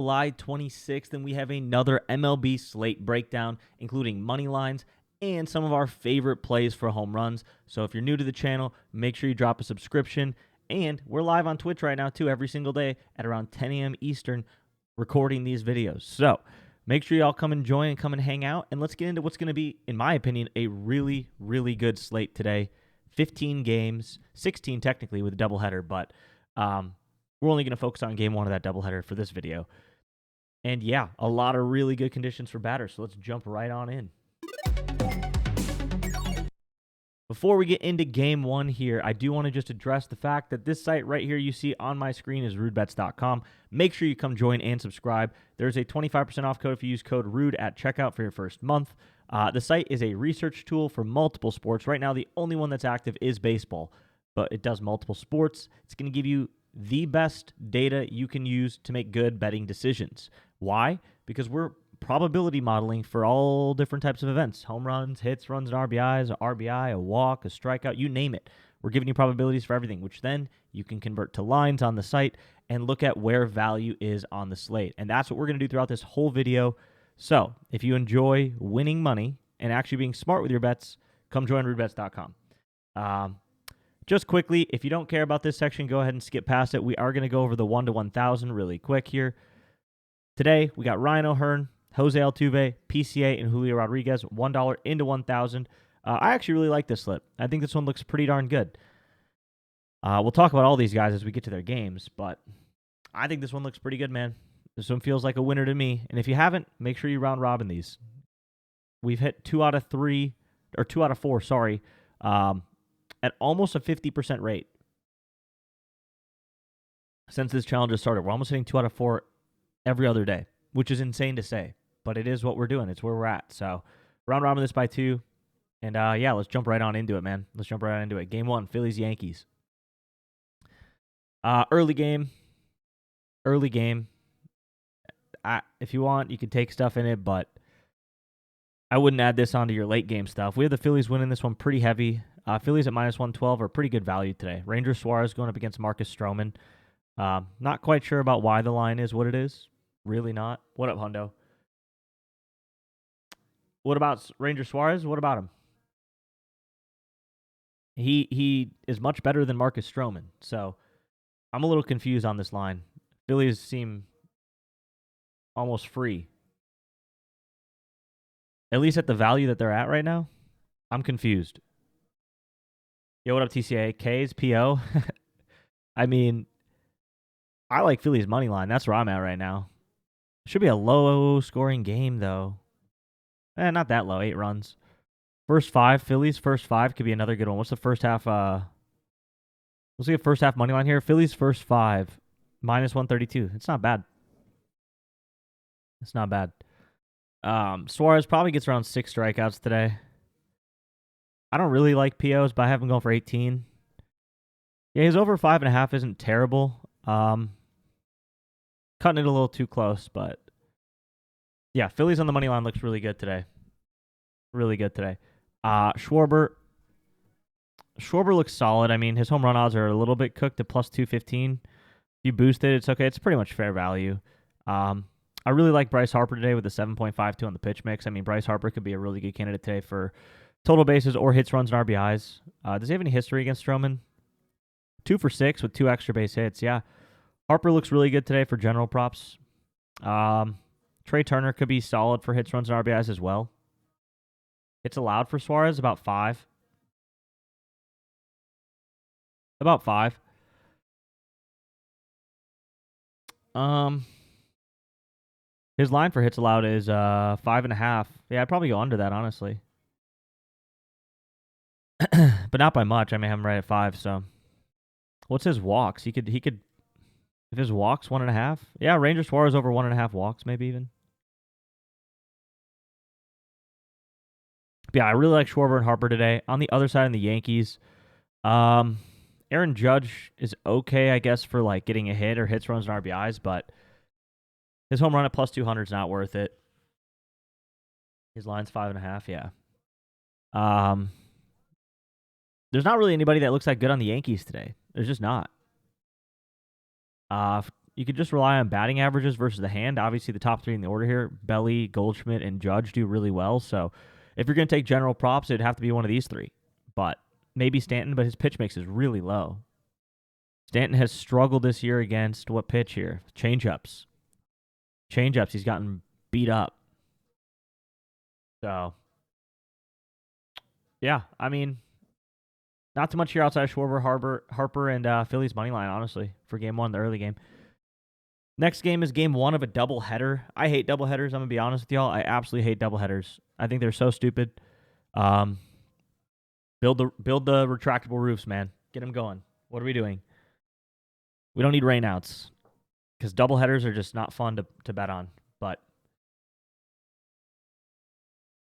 July 26th, and we have another MLB slate breakdown, including money lines and some of our favorite plays for home runs. So if you're new to the channel, make sure you drop a subscription. And we're live on Twitch right now, too, every single day at around 10 a.m. Eastern, recording these videos. So make sure you all come and join and come and hang out. And let's get into what's going to be, in my opinion, a really, really good slate today. 15 games, 16 technically with a doubleheader, but we're only going to focus on game one of that doubleheader for this video. And yeah, a lot of really good conditions for batters, so let's jump right on in. Before we get into game one here, I do want to just address the fact that this site right here you see on my screen is rudebets.com. Make sure you come join and subscribe. There's a 25% off code if you use code RUDE at checkout for your first month. The site is a research tool for multiple sports. Right now, the only one that's active is baseball, but it does multiple sports. It's going to give you the best data you can use to make good betting decisions. Why? Because we're probability modeling for all different types of events. Home runs, hits, runs, and RBIs, a RBI, a walk, a strikeout, you name it. We're giving you probabilities for everything, which then you can convert to lines on the site and look at where value is on the slate. And that's what we're going to do throughout this whole video. So if you enjoy winning money and actually being smart with your bets, come join rudebets.com. Just quickly, if you don't care about this section, go ahead and skip past it. We are going to go over the 1 to 1,000 really quick here. Today, we got Ryan O'Hearn, Jose Altuve, PCA, and Julio Rodriguez, $1 into 1,000. I actually really like this slip. I think this one looks pretty darn good. We'll talk about all these guys as we get to their games, but I think this one looks pretty good, man. This one feels like a winner to me. And if you haven't, make sure you round robin these. We've hit 2 out of 4, sorry, at almost a 50% rate since this challenge has started. We're almost hitting 2 out of 4 every other day, which is insane to say, but it is what we're doing. It's where we're at. So round robin this by 2. And yeah, let's jump right on into it, man. Let's jump right on into it. Game 1, Phillies, Yankees. Early game. If you want, you can take stuff in it, but I wouldn't add this onto your late game stuff. We have the Phillies winning this one pretty heavy. Phillies at minus 112 are pretty good value today. Ranger Suarez going up against Marcus Stroman. Not quite sure about why the line is what it is. Really not. What up, Hundo? What about Ranger Suarez? What about him? He is much better than Marcus Stroman. So I'm a little confused on this line. Phillies seem almost free. At least at the value that they're at right now. I'm confused. Yo, what up, TCA? K's, PO? I mean, I like Phillies money line. That's where I'm at right now. Should be a low-scoring game, though. Not that low. 8 runs. First 5, Phillies. First 5 could be another good one. What's the first half? Let's see a first half money line here. Phillies first 5, minus 132. It's not bad. It's not bad. Suarez probably gets around 6 strikeouts today. I don't really like POs, but I have him going for 18. Yeah, his over 5.5 isn't terrible. Cutting it a little too close, but yeah, Phillies on the money line looks really good today. Really good today. Schwarber looks solid. I mean, his home run odds are a little bit cooked at plus 215. If you boost it, it's okay. It's pretty much fair value. I really like Bryce Harper today with the 7.52 on the pitch mix. I mean, Bryce Harper could be a really good candidate today for total bases or hits, runs, and RBIs. Does he have any history against Stroman? 2 for 6 with 2 extra base hits. Yeah. Harper looks really good today for general props. Trey Turner could be solid for hits, runs, and RBIs as well. Hits allowed for Suarez, about 5. About 5. His line for hits allowed is 5.5. Yeah, I'd probably go under that, honestly. But not by much. I may have him right at 5, so. What's his walks? He could if his walks 1.5. Yeah, Ranger Suarez over 1.5 walks, maybe even. But yeah, I really like Schwarber and Harper today. On the other side in the Yankees, Aaron Judge is okay, I guess, for like getting a hit or hits, runs, and RBIs, but his home run at plus 200 is not worth it. His line's 5.5, yeah. There's not really anybody that looks that good on the Yankees today. There's just not. you could just rely on batting averages versus the hand. Obviously, the top three in the order here, Belly, Goldschmidt, and Judge do really well. So if you're going to take general props, it'd have to be one of these three. But maybe Stanton, but his pitch mix is really low. Stanton has struggled this year against what pitch here? Changeups. He's gotten beat up. So, yeah, I mean, not too much here outside of Schwarber, Harper, and Phillies money line, honestly, for game one, the early game. Next game is game one of a doubleheader. I hate doubleheaders. I'm going to be honest with y'all. I absolutely hate doubleheaders. I think they're so stupid. Build the retractable roofs, man. Get them going. What are we doing? We don't need rainouts because doubleheaders are just not fun to bet on. But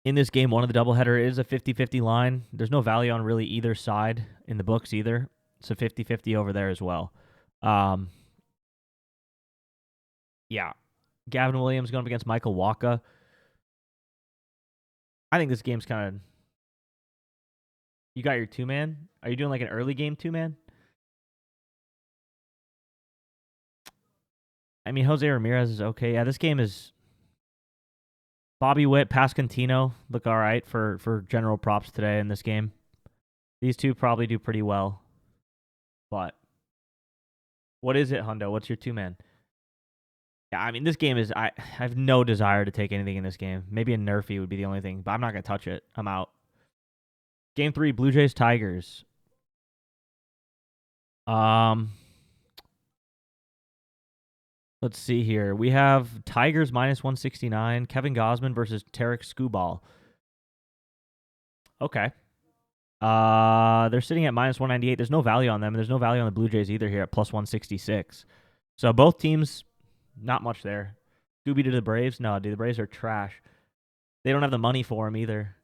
in this game, one of the doubleheader is a 50-50 line. There's no value on really either side in the books either. It's a 50-50 over there as well. Yeah. Gavin Williams going up against Michael Wacha. I think this game's kind of... You got your two-man? Are you doing like an early game two-man? I mean, Jose Ramirez is okay. Yeah, this game is... Bobby Witt, Pascantino look all right for general props today in this game. These two probably do pretty well. But what is it, Hundo? What's your two-man? Yeah, I mean, this game is... I have no desire to take anything in this game. Maybe a Nerfy would be the only thing, but I'm not going to touch it. I'm out. Game 3, Blue Jays, Tigers. Let's see here. We have Tigers minus 169. Kevin Gausman versus Tarek Skubal. Okay. They're sitting at minus 198. There's no value on them. There's no value on the Blue Jays either here at plus 166. So both teams, not much there. Scooby to the Braves? No, dude, the Braves are trash. They don't have the money for him either.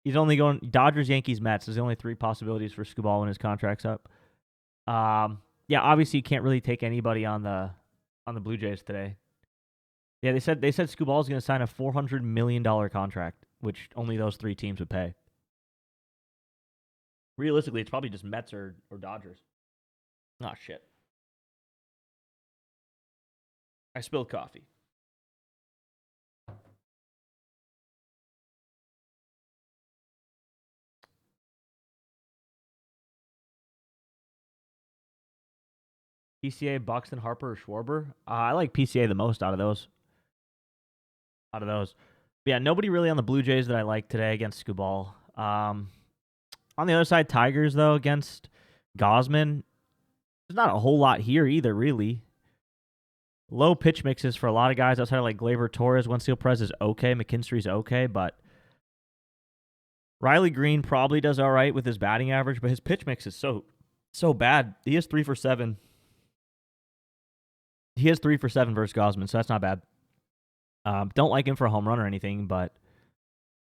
He's only going Dodgers, Yankees, Mets. There's only 3 possibilities for Skubal when his contract's up. Yeah, obviously you can't really take anybody on the Blue Jays today. Yeah, they said Skubal is going to sign a $400 million contract, which only those 3 teams would pay. Realistically, it's probably just Mets or Dodgers. Oh, shit. I spilled coffee. PCA, Buxton, Harper, or Schwarber? I like PCA the most out of those. But yeah, nobody really on the Blue Jays that I like today against Skubal. On the other side, Tigers, though, against Gausman. There's not a whole lot here either, really. Low pitch mixes for a lot of guys outside of like Gleyber Torres. Wenzel Perez is okay. McKinstry's okay, but Riley Green probably does all right with his batting average, but his pitch mix is so bad. He is 3 for 7. He has 3 for 7 versus Gausman, so that's not bad. Don't like him for a home run or anything, but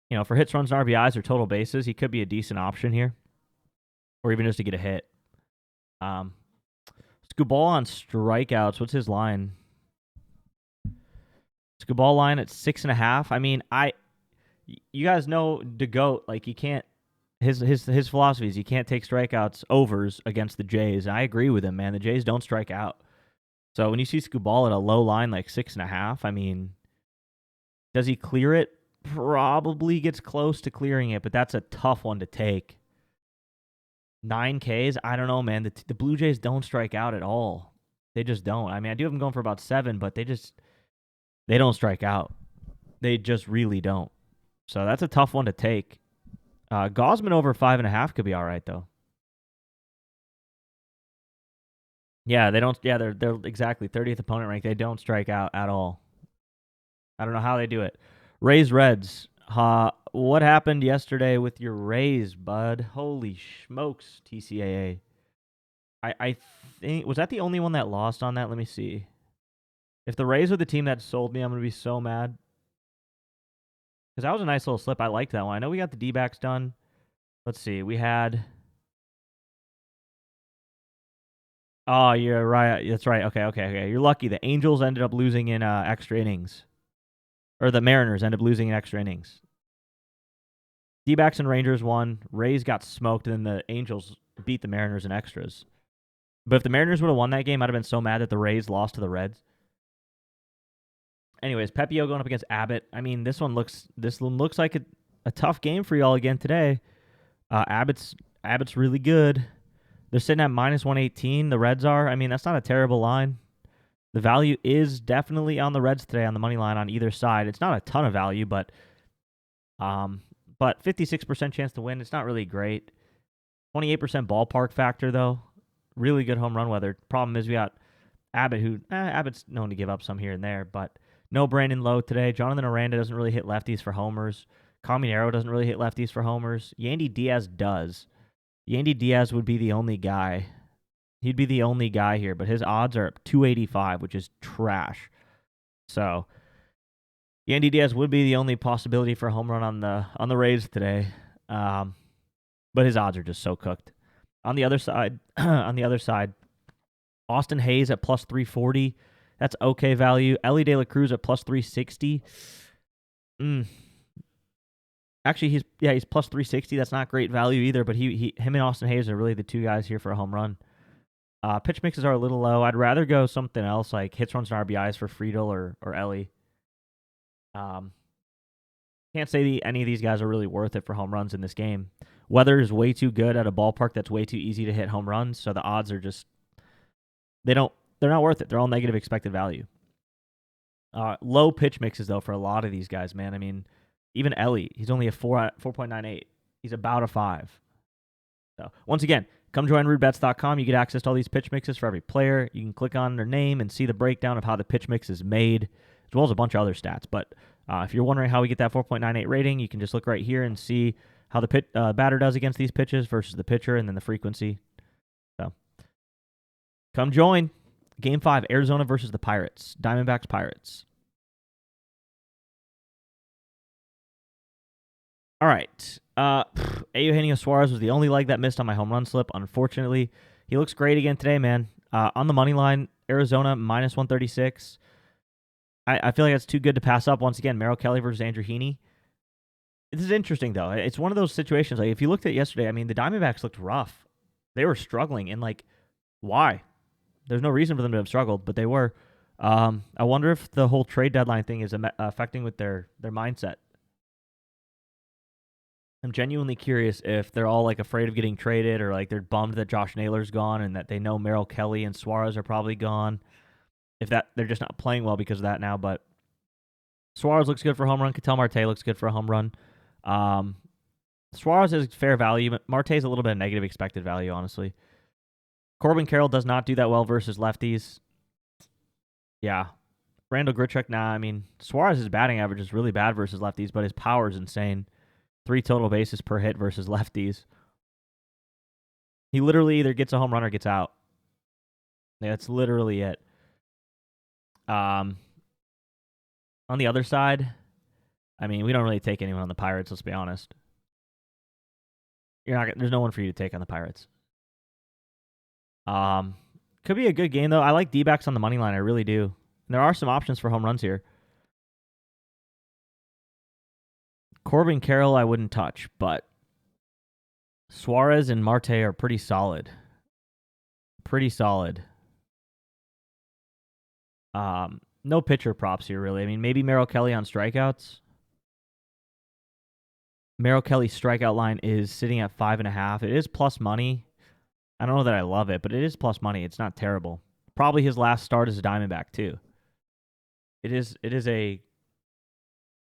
you know, for hits, runs, and RBIs or total bases, he could be a decent option here, or even just to get a hit. Skubal on strikeouts. What's his line? Skubal line at 6.5. I mean, you guys know the GOAT. Like, you can't. His philosophy is you can't take strikeouts overs against the Jays. And I agree with him, man. The Jays don't strike out. So when you see Skubal at a low line like 6.5, I mean, does he clear it? Probably gets close to clearing it, but that's a tough one to take. 9 Ks? I don't know, man. The Blue Jays don't strike out at all. They just don't. I mean, I do have them going for about 7, but they don't strike out. They just really don't. So that's a tough one to take. Gausman over 5.5 could be all right, though. Yeah, they don't. Yeah, they're exactly 30th opponent rank. They don't strike out at all. I don't know how they do it. Rays, Reds. What happened yesterday with your Rays, bud? Holy smokes, TCAA. I think, was that the only one that lost on that? Let me see. If the Rays were the team that sold me, I'm going to be so mad. Because that was a nice little slip. I liked that one. I know we got the D-backs done. Let's see. We had... Oh, you're right. That's right. Okay. You're lucky. The Angels ended up losing in extra innings. Or the Mariners ended up losing in extra innings. D-backs and Rangers won. Rays got smoked, and then the Angels beat the Mariners in extras. But if the Mariners would have won that game, I'd have been so mad that the Rays lost to the Reds. Anyways, Pepio going up against Abbott. I mean, this one looks like a tough game for y'all again today. Abbott's really good. They're sitting at minus 118. The Reds are. I mean, that's not a terrible line. The value is definitely on the Reds today on the money line on either side. It's not a ton of value, but 56% chance to win. It's not really great. 28% ballpark factor though. Really good home run weather. Problem is we got Abbott, Abbott's known to give up some here and there, but no Brandon Lowe today. Jonathan Aranda doesn't really hit lefties for homers. Caminero doesn't really hit lefties for homers. Yandy Diaz does. Yandy Diaz would be the only guy. He'd be the only guy here, but his odds are 285, which is trash. So Yandy Diaz would be the only possibility for a home run on the Rays today. But his odds are just so cooked. On the other side, Austin Hayes at plus 340. That's okay value. Ellie De La Cruz at plus 360. Actually, he's plus 360. That's not great value either, but him and Austin Hayes are really the two guys here for a home run. Pitch mixes are a little low. I'd rather go something else like hits, runs, and RBIs for Friedel or Ellie. Can't say any of these guys are really worth it for home runs in this game. Weather is way too good at a ballpark that's way too easy to hit home runs, so the odds are just they're not worth it. They're all negative expected value. Low pitch mixes though for a lot of these guys, man. I mean, even Ellie, he's only a 4.98. He's about a 5. So once again, come join RudeBets.com. You get access to all these pitch mixes for every player. You can click on their name and see the breakdown of how the pitch mix is made, as well as a bunch of other stats. But if you're wondering how we get that 4.98 rating, you can just look right here and see how the batter does against these pitches versus the pitcher, and then the frequency. So come join. Game 5, Arizona versus the Pirates. Diamondbacks, Pirates. All right. Eugenio Suarez was the only leg that missed on my home run slip, unfortunately. He looks great again today, man. On the money line, Arizona, minus 136. I feel like that's too good to pass up. Once again, Merrill Kelly versus Andrew Heaney. This is interesting, though. It's one of those situations. Like, if you looked at yesterday, I mean, the Diamondbacks looked rough. They were struggling, and, like, why? There's no reason for them to have struggled, but they were. I wonder if the whole trade deadline thing is affecting with their mindset. I'm genuinely curious if they're all like afraid of getting traded, or like they're bummed that Josh Naylor's gone and that they know Merrill Kelly and Suarez are probably gone. If that they're just not playing well because of that now. But Suarez looks good for a home run. Ketel Marte looks good for a home run. Suarez is fair value, but Marte's a little bit of negative expected value, honestly. Corbin Carroll does not do that well versus lefties. Yeah. Randall Grichuk, nah. I mean, Suarez's batting average is really bad versus lefties, but his power is insane. 3 total bases per hit versus lefties. He literally either gets a home run or gets out. That's literally it. On the other side, I mean, we don't really take anyone on the Pirates, let's be honest. There's no one for you to take on the Pirates. Could be a good game, though. I like Dbacks on the money line. I really do. And there are some options for home runs here. Corbin Carroll, I wouldn't touch, but Suarez and Marte are pretty solid. Pretty solid. No pitcher props here, really. I mean, maybe Merrill Kelly on strikeouts. Merrill Kelly's strikeout line is sitting at 5.5. It is plus money. I don't know that I love it, but it is plus money. It's not terrible. Probably his last start as a Diamondback, too. It is a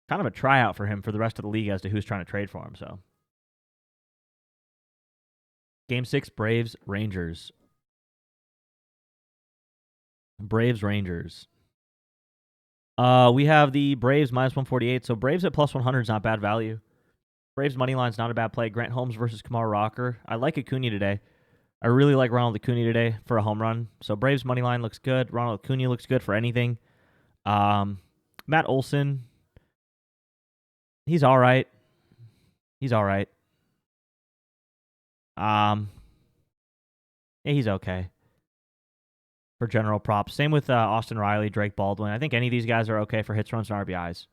kind of a tryout for him for the rest of the league as to who's trying to trade for him. So, Game 6, Braves, Rangers. Braves, Rangers. We have the Braves minus 148. So Braves at plus 100 is not bad value. Braves money line is not a bad play. Grant Holmes versus Kumar Rocker. I like Acuna today. I really like Ronald Acuna today for a home run. So Braves money line looks good. Ronald Acuna looks good for anything. Matt Olson. He's all right. Yeah, he's okay for general props. Same with Austin Riley, Drake Baldwin. I think any of these guys are okay for hits, runs, and RBIs.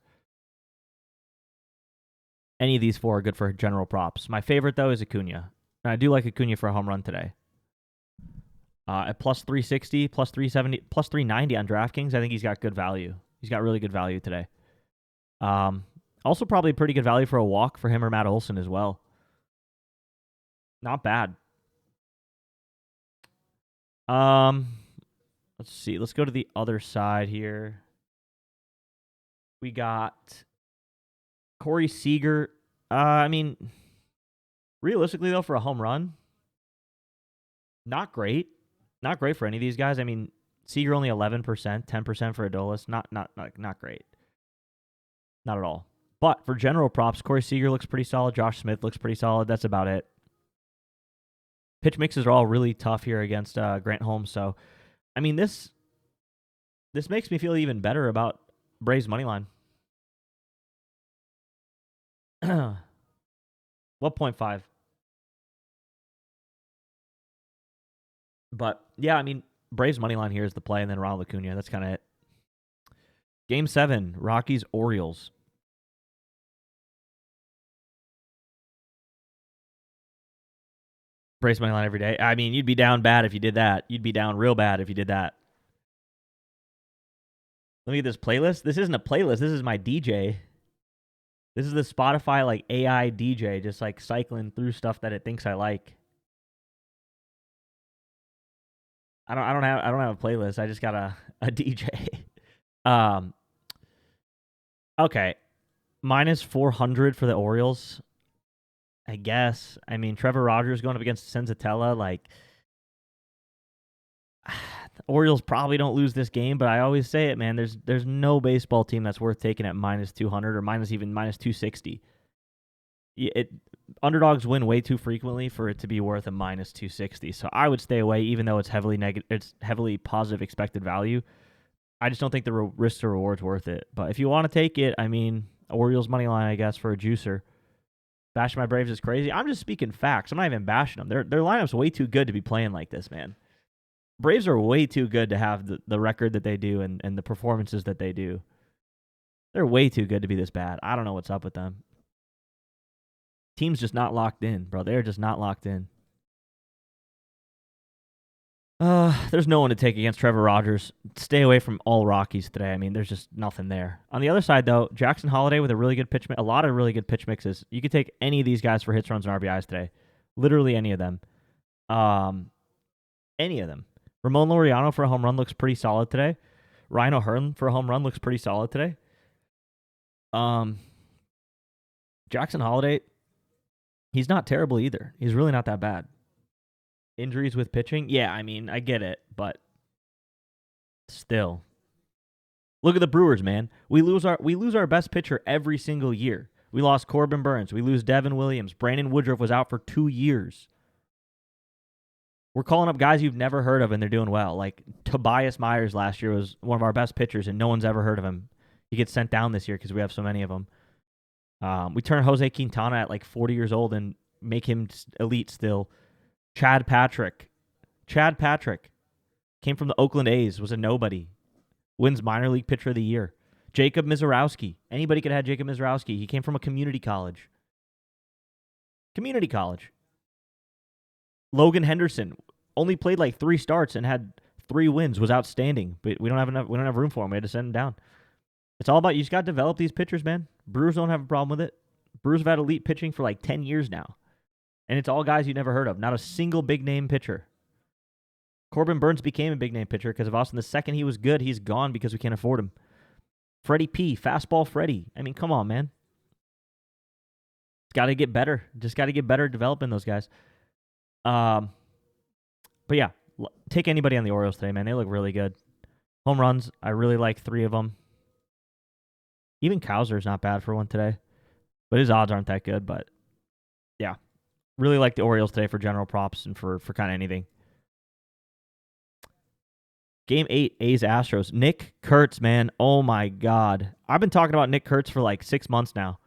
Any of these 4 are good for general props. My favorite, though, is Acuna. And I do like Acuna for a home run today. At plus 360, plus 370, plus 390 on DraftKings, I think he's got good value. He's got really good value today. Also probably pretty good value for a walk for him or Matt Olson as well. Not bad. Let's see. Let's go to the other side here. We got Corey Seager. I mean, realistically, though, for a home run, not great. Not great for any of these guys. I mean, Seager only 11%, 10% for Adolis. Not great. Not at all. But for general props, Corey Seager looks pretty solid. Josh Smith looks pretty solid. That's about it. Pitch mixes are all really tough here against Grant Holmes. So, I mean, this makes me feel even better about Braves' money line. What 0.5? But, yeah, I mean, Braves' money line here is the play, and then Ronald Acuna. That's kind of it. Game 7, Rockies, Orioles. Braves money line every day. I mean, you'd be down bad if you did that. You'd be down real bad if you did that. Let me get this playlist. This isn't a playlist. This is my DJ. This is the Spotify like AI DJ, just like cycling through stuff that it thinks I like. I don't have a playlist. I just got a DJ. Okay. Minus 400 for the Orioles. I guess. I mean, Trevor Rogers going up against Senzatella, like the Orioles probably don't lose this game, but I always say it, man. There's no baseball team that's worth taking at minus 200 or minus 260. Underdogs win way too frequently for it to be worth a minus 260. So I would stay away, even though it's heavily negative. It's heavily positive expected value. I just don't think the risk to reward's worth it. But if you want to take it, I mean, Orioles money line, I guess, for a juicer. Bashing my Braves is crazy. I'm just speaking facts. I'm not even bashing them. Their lineup's way too good to be playing like this, man. Braves are way too good to have the record that they do and the performances that they do. They're way too good to be this bad. I don't know what's up with them. Team's just not locked in, bro. They're just not locked in. There's no one to take against Trevor Rogers. Stay away from all Rockies today. I mean, there's just nothing there. On the other side, though, Jackson Holiday with a really good pitch, a lot of really good pitch mixes. You could take any of these guys for hits, runs, and RBIs today. Literally any of them. Any of them. Ramon Laureano for a home run looks pretty solid today. Ryan O'Hearn for a home run looks pretty solid today. Jackson Holiday, he's not terrible either. He's really not that bad. Injuries with pitching? Yeah, I mean, I get it, but still. Look at the Brewers, man. We lose our best pitcher every single year. We lost Corbin Burns. We lose Devin Williams. Brandon Woodruff was out for 2 years. We're calling up guys you've never heard of, and they're doing well. Like Tobias Myers last year was one of our best pitchers, and no one's ever heard of him. He gets sent down this year because we have so many of them. We turn Jose Quintana at like 40 years old and make him elite still. Chad Patrick came from the Oakland A's, was a nobody. Wins minor league pitcher of the year. Jacob Mizorowski. Anybody could have had Jacob Mizorowski. He came from a community college. Logan Henderson only played like 3 starts and had 3 wins, was outstanding. But we don't have room for him. We had to send him down. It's all about you just got to develop these pitchers, man. Brewers don't have a problem with it. Brewers have had elite pitching for like 10 years now. And it's all guys you never heard of. Not a single big-name pitcher. Corbin Burns became a big-name pitcher because of Austin. The second he was good, he's gone because we can't afford him. Freddie P. Fastball Freddie. I mean, come on, man. Got to get better. Just got to get better at developing those guys. But yeah, take anybody on the Orioles today, man. They look really good. Home runs, I really like 3 of them. Even Kowser's not bad for one today. But his odds aren't that good, but yeah. Really like the Orioles today for general props and for kind of anything. Game 8, A's Astros. Nick Kurtz, man. Oh my God. I've been talking about Nick Kurtz for like 6 months now.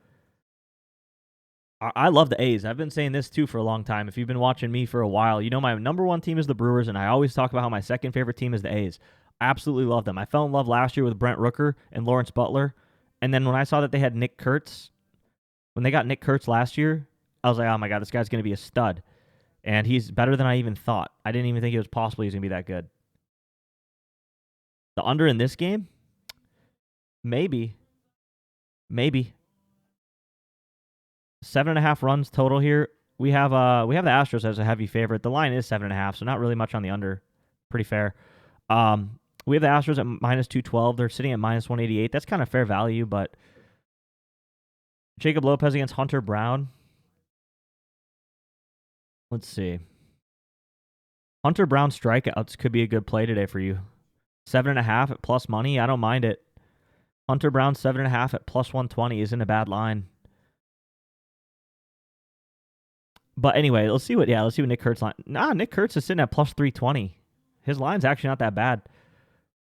I love the A's. I've been saying this too for a long time. If you've been watching me for a while, you know my number 1 team is the Brewers, and I always talk about how my second favorite team is the A's. I absolutely love them. I fell in love last year with Brent Rooker and Lawrence Butler, and then when I saw that they had Nick Kurtz, when they got Nick Kurtz last year, I was like, oh my God, this guy's going to be a stud. And he's better than I even thought. I didn't even think it was possible he was going to be that good. The under in this game? Maybe. 7.5 runs total here. We have the Astros as a heavy favorite. The line is 7.5, so not really much on the under. Pretty fair. We have the Astros at minus 212. They're sitting at minus 188. That's kind of fair value, but Jacob Lopez against Hunter Brown. Let's see. Hunter Brown strikeouts could be a good play today for you. 7.5 at plus money. I don't mind it. Hunter Brown 7.5 at plus 120 isn't a bad line. But anyway, let's see what Nick Kurtz line. Nick Kurtz is sitting at plus 320. His line's actually not that bad.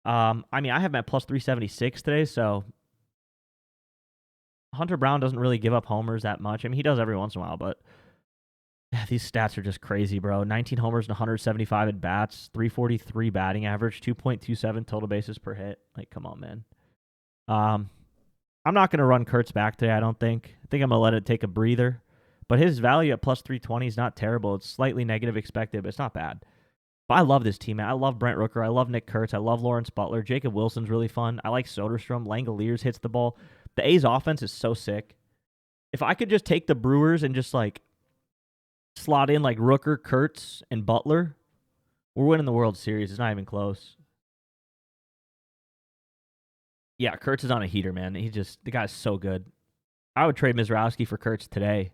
I have him at plus 376 today, so Hunter Brown doesn't really give up homers that much. I mean, he does every once in a while, but these stats are just crazy, bro. 19 homers and 175 at bats, 343 batting average, 2.27 total bases per hit. Like, come on, man. I'm not going to run Kurtz back today, I don't think. I think I'm going to let it take a breather. But his value at plus 320 is not terrible. It's slightly negative expected, but it's not bad. But I love this team, man. I love Brent Rooker. I love Nick Kurtz. I love Lawrence Butler. Jacob Wilson's really fun. I like Soderstrom. Langoliers hits the ball. The A's offense is so sick. If I could just take the Brewers and just like slot in like Rooker, Kurtz, and Butler, we're winning the World Series. It's not even close. Yeah, Kurtz is on a heater, man. The guy's so good. I would trade Mizrowski for Kurtz today.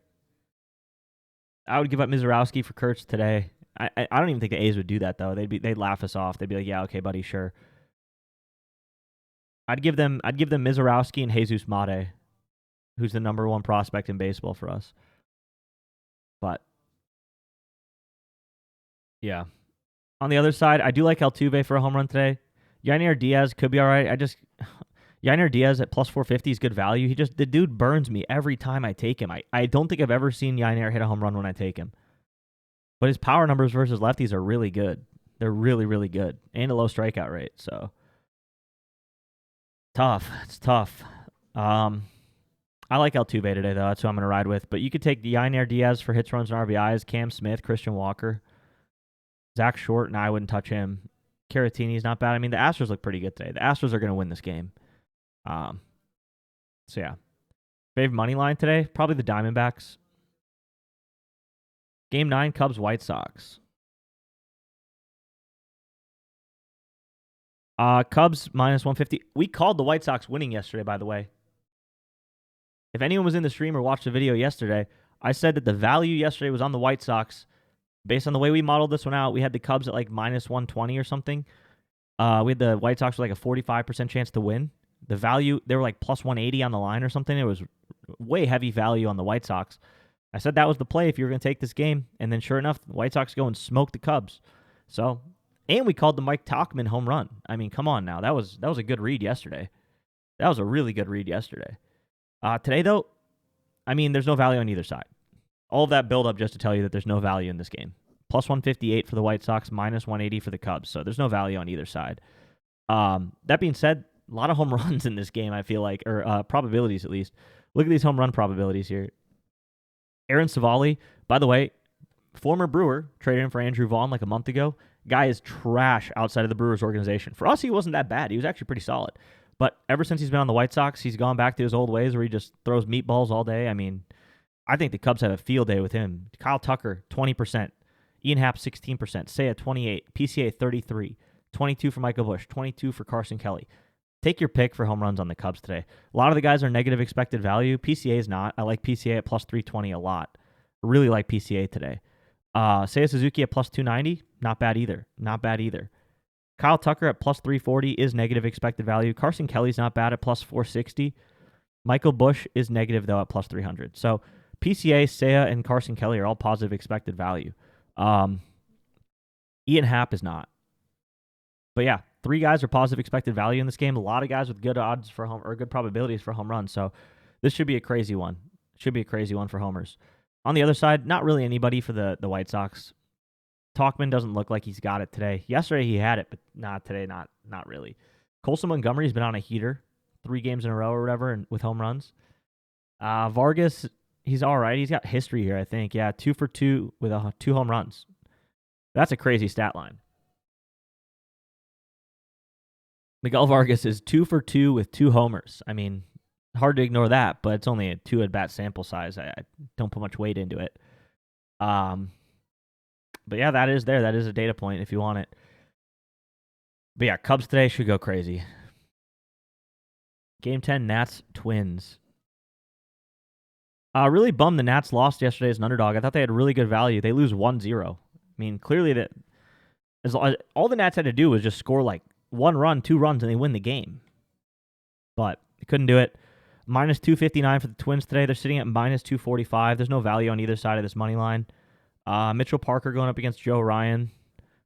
I would give up Mizrowski for Kurtz today. I don't even think the A's would do that though. They'd laugh us off. They'd be like, "Yeah, okay, buddy, sure." I'd give them Mizrowski and Jesus Mate, who's the number one prospect in baseball for us. But yeah, on the other side, I do like Altuve for a home run today. Yainer Diaz could be all right. Yainer Diaz at plus 450 is good value. The dude burns me every time I take him. I don't think I've ever seen Yainer hit a home run when I take him. But his power numbers versus lefties are really good. They're really, really good. And a low strikeout rate. So tough. It's tough. I like Altuve today, though. That's who I'm going to ride with. But you could take Yainer Diaz for hits, runs, and RBIs. Cam Smith, Christian Walker. Zach Short, I wouldn't touch him. Caratini's not bad. I mean, the Astros look pretty good today. The Astros are going to win this game. So yeah. Favorite money line today? Probably the Diamondbacks. Game 9, Cubs, White Sox. Cubs minus 150. We called the White Sox winning yesterday, by the way. If anyone was in the stream or watched the video yesterday, I said that the value yesterday was on the White Sox. Based on the way we modeled this one out, we had the Cubs at like minus 120 or something. We had the White Sox with like a 45% chance to win. The value, they were like plus 180 on the line or something. It was way heavy value on the White Sox. I said that was the play if you were going to take this game. And then sure enough, the White Sox go and smoke the Cubs. So, and we called the Mike Tauchman home run. I mean, come on now. That was a good read yesterday. That was a really good read yesterday. Today, though, I mean, there's no value on either side. All of that build-up just to tell you that there's no value in this game. Plus 158 for the White Sox, minus 180 for the Cubs. So there's no value on either side. That being said, a lot of home runs in this game, I feel like, or probabilities at least. Look at these home run probabilities here. Aaron Savali, by the way, former Brewer, traded him for Andrew Vaughn like a month ago. Guy is trash outside of the Brewers organization. For us, he wasn't that bad. He was actually pretty solid. But ever since he's been on the White Sox, he's gone back to his old ways where he just throws meatballs all day. I mean, I think the Cubs have a field day with him. Kyle Tucker, 20%. Ian Happ, 16%. Seiya, 28%. PCA, 33%. 22% for Michael Busch. 22% for Carson Kelly. Take your pick for home runs on the Cubs today. A lot of the guys are negative expected value. PCA is not. I like PCA at plus 320 a lot. I really like PCA today. Seiya Suzuki at plus 290. Not bad either. Not bad either. Kyle Tucker at plus 340 is negative expected value. Carson Kelly's not bad at plus 460. Michael Busch is negative, though, at plus 300. So PCA, Seiya, and Carson Kelly are all positive expected value. Ian Happ is not. But yeah, 3 guys are positive expected value in this game. A lot of guys with good odds for home or good probabilities for home runs. So this should be a crazy one. Should be a crazy one for homers. On the other side, not really anybody for the White Sox. Tauchman doesn't look like he's got it today. Yesterday he had it, but not today. Not really. Colson Montgomery's been on a heater 3 games in a row or whatever, and with home runs. Vargas, He's all right. He's got history here, I think. Yeah, 2 for 2 with 2 home runs. That's a crazy stat line. Miguel Vargas is 2 for 2 with 2 homers. I mean, hard to ignore that, but it's only a 2 at-bat sample size. I don't put much weight into it. But yeah, that is there. That is a data point if you want it. But yeah, Cubs today should go crazy. Game 10, Nats, Twins. Really bummed the Nats lost yesterday as an underdog. I thought they had really good value. They lose 1-0. I mean, clearly that all the Nats had to do was just score like 1 run, 2 runs, and they win the game. But they couldn't do it. Minus 259 for the Twins today. They're sitting at minus 245. There's no value on either side of this money line. Mitchell Parker going up against Joe Ryan.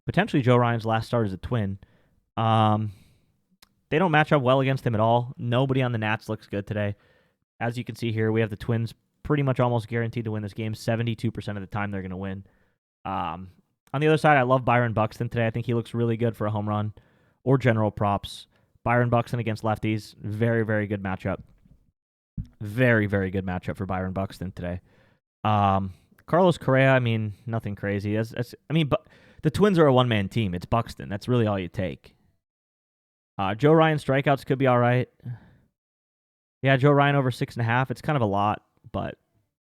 Potentially Joe Ryan's last start as a Twin. They don't match up well against him at all. Nobody on the Nats looks good today. As you can see here, we have the Twins pretty much almost guaranteed to win this game. 72% of the time they're going to win. On the other side, I love Byron Buxton today. I think he looks really good for a home run or general props. Byron Buxton against lefties. Very, very good matchup. Very, very good matchup for Byron Buxton today. Carlos Correa, I mean, nothing crazy. But the Twins are a one-man team. It's Buxton. That's really all you take. Joe Ryan strikeouts could be all right. Yeah, Joe Ryan over 6.5. It's kind of a lot, but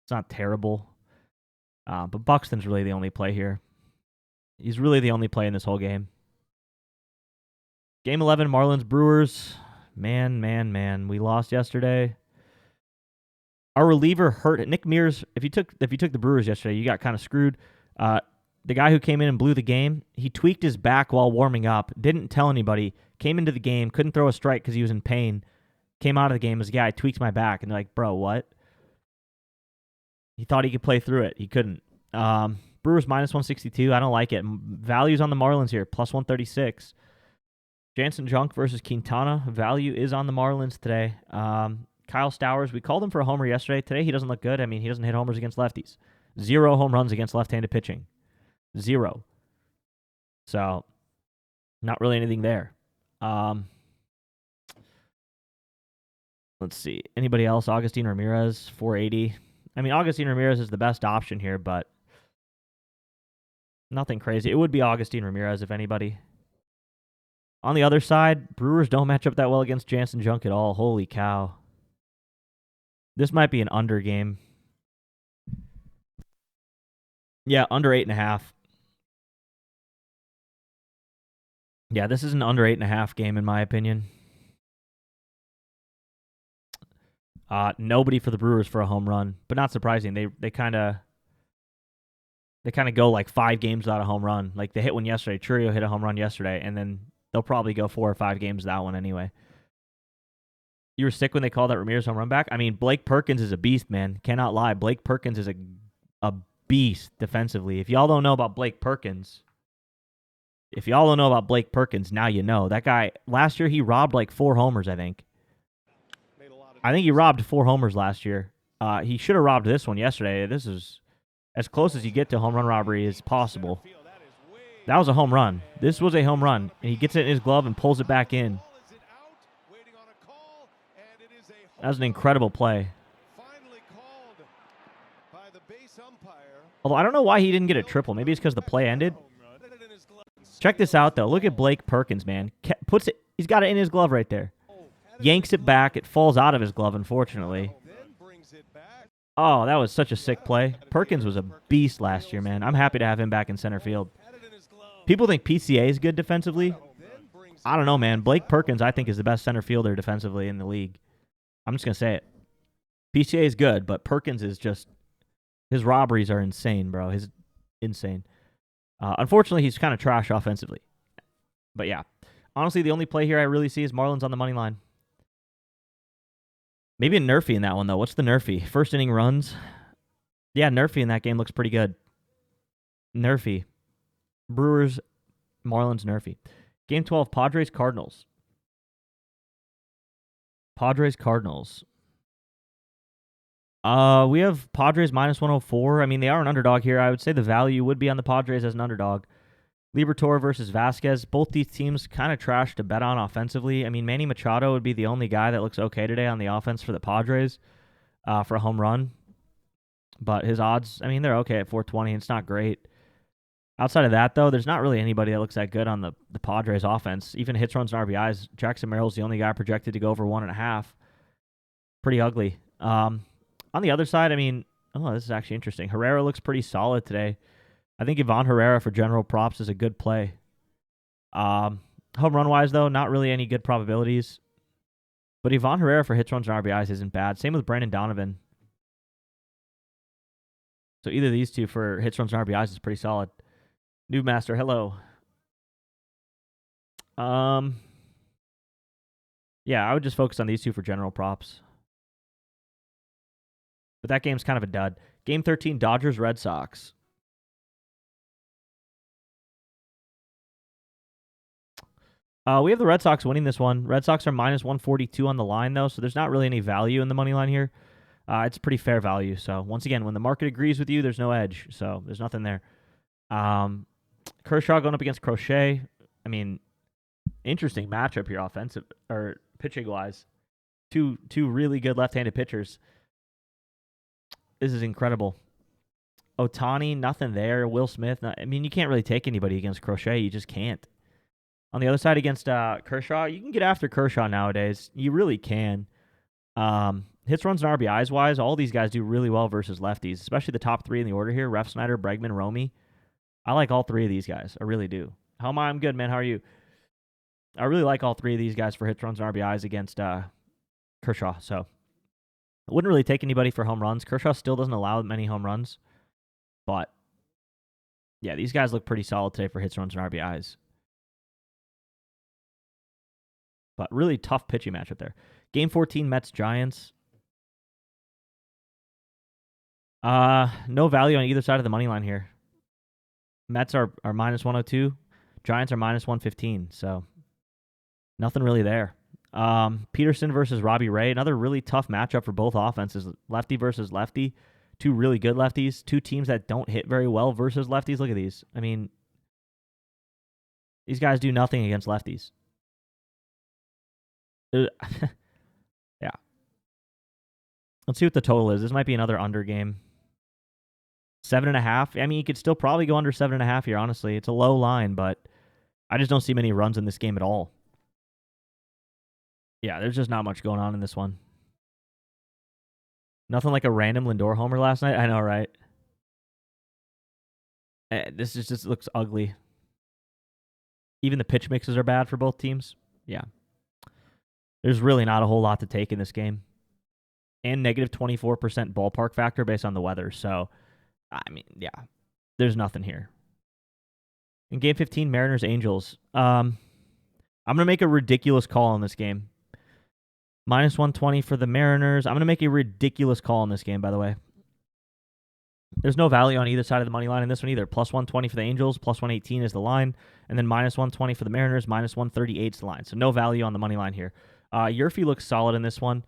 it's not terrible. But Buxton's really the only play here. He's really the only play in this whole game. Game 11, Marlins, Brewers. Man. We lost yesterday. Our reliever hurt. Nick Mears, if you took the Brewers yesterday, you got kind of screwed. The guy who came in and blew the game, he tweaked his back while warming up, didn't tell anybody, came into the game, couldn't throw a strike because he was in pain, came out of the game as a guy, I tweaked my back. And they're like, bro, what? He thought he could play through it. He couldn't. Brewers minus 162. I don't like it. Value's on the Marlins here, plus 136. Jansen Junk versus Quintana. Value is on the Marlins today. Kyle Stowers, we called him for a homer yesterday. Today he doesn't look good. I mean, he doesn't hit homers against lefties. 0 home runs against left-handed pitching. 0. So, not really anything there. Let's see. Anybody else? Agustin Ramirez, 480. I mean, Agustin Ramirez is the best option here, but nothing crazy. It would be Agustin Ramirez, if anybody. On the other side, Brewers don't match up that well against Jansen Junk at all. Holy cow. This might be an under game. Yeah, under 8.5. Yeah, this is an under 8.5 game in my opinion. Nobody for the Brewers for a home run, but not surprising. They kind of go like 5 games without a home run. Like they hit one yesterday. Churio hit a home run yesterday, and then they'll probably go 4 or 5 games without one anyway. You were sick when they called that Ramirez home run back? I mean, Blake Perkins is a beast, man. Cannot lie. Blake Perkins is a beast defensively. If y'all don't know about Blake Perkins, now you know. That guy, last year he robbed like 4 homers, I think. I think he robbed 4 homers last year. He should have robbed this one yesterday. This is as close as you get to home run robbery as possible. That was a home run. This was a home run. And he gets it in his glove and pulls it back in. That was an incredible play. Although I don't know why he didn't get a triple. Maybe it's because the play ended. Check this out, though. Look at Blake Perkins, man. He's got it in his glove right there. Yanks it back. It falls out of his glove, unfortunately. Oh, that was such a sick play. Perkins was a beast last year, man. I'm happy to have him back in center field. People think PCA is good defensively. I don't know, man. Blake Perkins, I think, is the best center fielder defensively in the league. I'm just going to say it. PCA is good, but Perkins is just... His robberies are insane, bro. Insane. Unfortunately, he's kind of trash offensively. But yeah. Honestly, the only play here I really see is Marlins on the money line. Maybe a Nerfy in that one, though. What's the Nerfy? First inning runs? Yeah, Nerfy in that game looks pretty good. Nerfy. Brewers, Marlins, Nerfy. Game 12, Padres, Cardinals. Padres, Cardinals. We have Padres minus 104. I mean, they are an underdog here. I would say the value would be on the Padres as an underdog. Liberatore versus Vasquez. Both these teams kind of trash to bet on offensively. I mean, Manny Machado would be the only guy that looks okay today on the offense for the Padres for a home run. But his odds, I mean, they're okay at 420. It's not great. Outside of that, though, there's not really anybody that looks that good on the Padres offense. Even hits, runs, and RBIs. Jackson Merrill's the only guy projected to go over 1.5. Pretty ugly. On the other side, I mean, this is actually interesting. Herrera looks pretty solid today. I think Ivan Herrera for general props is a good play. Home run-wise, though, not really any good probabilities. But Ivan Herrera for hits, runs, and RBIs isn't bad. Same with Brandon Donovan. So either of these two for hits, runs, and RBIs is pretty solid. New Master, hello. Yeah, I would just focus on these two for general props. But that game's kind of a dud. Game 13, Dodgers, Red Sox. We have the Red Sox winning this one. Red Sox are minus 142 on the line, though, so there's not really any value in the money line here. It's pretty fair value. So, once again, when the market agrees with you, there's no edge. So, there's nothing there. Kershaw going up against Crochet. I mean, interesting matchup here, offensive or pitching-wise. Two really good left-handed pitchers. This is incredible. Ohtani, nothing there. Will Smith, you can't really take anybody against Crochet. You just can't. On the other side against Kershaw, you can get after Kershaw nowadays. You really can. Hits, runs, and RBIs wise, all these guys do really well versus lefties, especially the top three in the order here. Refsnyder, Bregman, Romy. I like all three of these guys. I really do. How am I? I'm good, man. How are you? I really like all three of these guys for hits, runs, and RBIs against Kershaw. So I wouldn't really take anybody for home runs. Kershaw still doesn't allow many home runs. But, yeah, these guys look pretty solid today for hits, runs, and RBIs. But really tough pitching matchup there. Game 14, Mets-Giants. No value on either side of the money line here. Mets are minus 102. Giants are minus 115. So, nothing really there. Peterson versus Robbie Ray. Another really tough matchup for both offenses. Lefty versus lefty. Two really good lefties. Two teams that don't hit very well versus lefties. Look at these. I mean, these guys do nothing against lefties. Yeah. Let's see what the total is. This might be another under game. 7.5. I mean, you could still probably go under 7.5 here, honestly. It's a low line, but I just don't see many runs in this game at all. Yeah, there's just not much going on in this one. Nothing like a random Lindor homer last night. I know, right? This just looks ugly. Even the pitch mixes are bad for both teams. Yeah. There's really not a whole lot to take in this game. And negative 24% ballpark factor based on the weather. So, I mean, yeah. There's nothing here. In Game 15, Mariners-Angels. I'm going to make a ridiculous call in this game. Minus 120 for the Mariners. I'm going to make a ridiculous call in this game, by the way. There's no value on either side of the money line in this one either. Plus 120 for the Angels, plus 118 is the line, and then minus 120 for the Mariners, minus 138 is the line. So no value on the money line here. Yerfie looks solid in this one,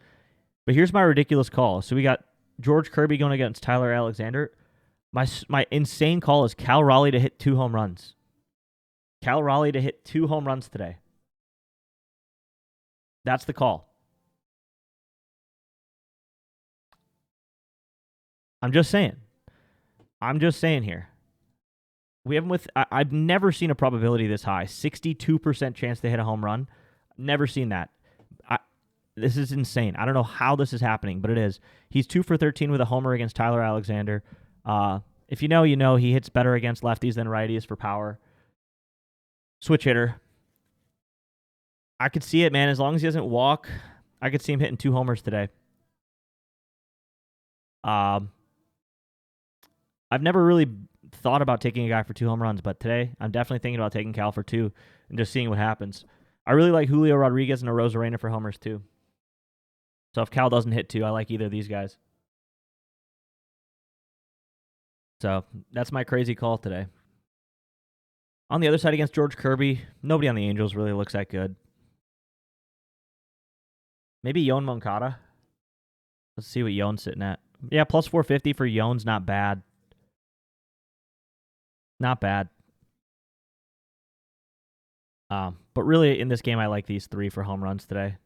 but here's my ridiculous call. So we got George Kirby going against Tyler Alexander. My insane call is Cal Raleigh to hit 2 home runs. Cal Raleigh to hit 2 home runs today. That's the call. I'm just saying here. We have them with. I've never seen a probability this high. 62% chance to hit a home run. Never seen that. This is insane. I don't know how this is happening, but it is. He's 2 for 13 with a homer against Tyler Alexander. If you know, you know. He hits better against lefties than righties for power. Switch hitter. I could see it, man. As long as he doesn't walk, I could see him hitting 2 homers today. I've never really thought about taking a guy for 2 home runs, but today I'm definitely thinking about taking Cal for 2 and just seeing what happens. I really like Julio Rodriguez and Arozarena for homers too. So if Cal doesn't hit 2, I like either of these guys. So that's my crazy call today. On the other side against George Kirby, nobody on the Angels really looks that good. Maybe Yoan Moncada. Let's see what Yoan's sitting at. Yeah, plus 450 for Yoan's not bad. Not bad. But really, in this game, I like these 3 for home runs today.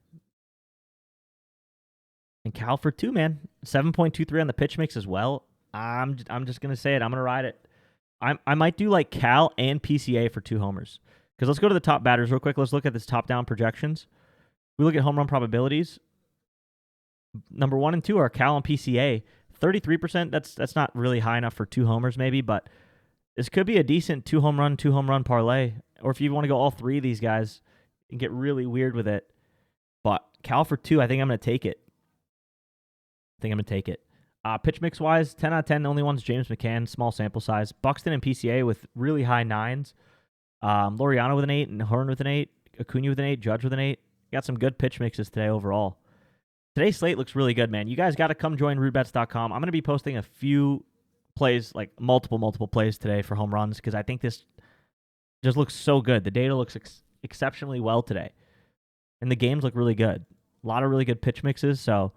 And Cal for 2, man. 7.23 on the pitch mix as well. I'm just gonna say it. I'm gonna ride it. I might do like Cal and PCA for 2 homers. Because let's go to the top batters real quick. Let's look at this top-down projections. We look at home run probabilities. Number 1 and 2 are Cal and PCA. 33%, that's not really high enough for 2 homers maybe, but this could be a decent 2 home run parlay. Or if you want to go all 3 of these guys and get really weird with it. But Cal for 2, I think I'm going to take it. Pitch mix wise, 10 out of 10. The only one's James McCann, small sample size. Buxton and PCA with really high 9s. Laureano with an 8 and Horn with an 8. Acuna with an 8. Judge with an 8. Got some good pitch mixes today overall. Today's slate looks really good, man. You guys got to come join RudeBets.com. I'm going to be posting a few plays, like multiple plays today for home runs because I think this just looks so good. The data looks exceptionally well today. And the games look really good. A lot of really good pitch mixes. So,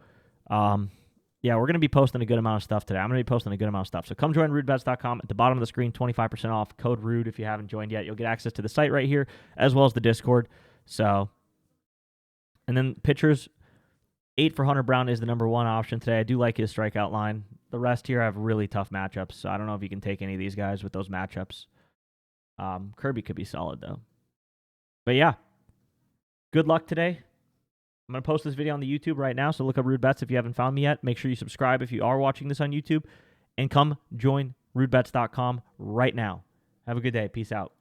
yeah, we're going to be posting a good amount of stuff today. I'm going to be posting a good amount of stuff. So come join RudeBets.com. At the bottom of the screen, 25% off. Code RUDE if you haven't joined yet. You'll get access to the site right here as well as the Discord. So, and then pitchers, 8 for Hunter Brown is the number 1 option today. I do like his strikeout line. The rest here have really tough matchups. So I don't know if you can take any of these guys with those matchups. Kirby could be solid, though. But yeah, good luck today. I'm going to post this video on the YouTube right now, so look up Rude Bets if you haven't found me yet. Make sure you subscribe if you are watching this on YouTube, and come join RudeBets.com right now. Have a good day. Peace out.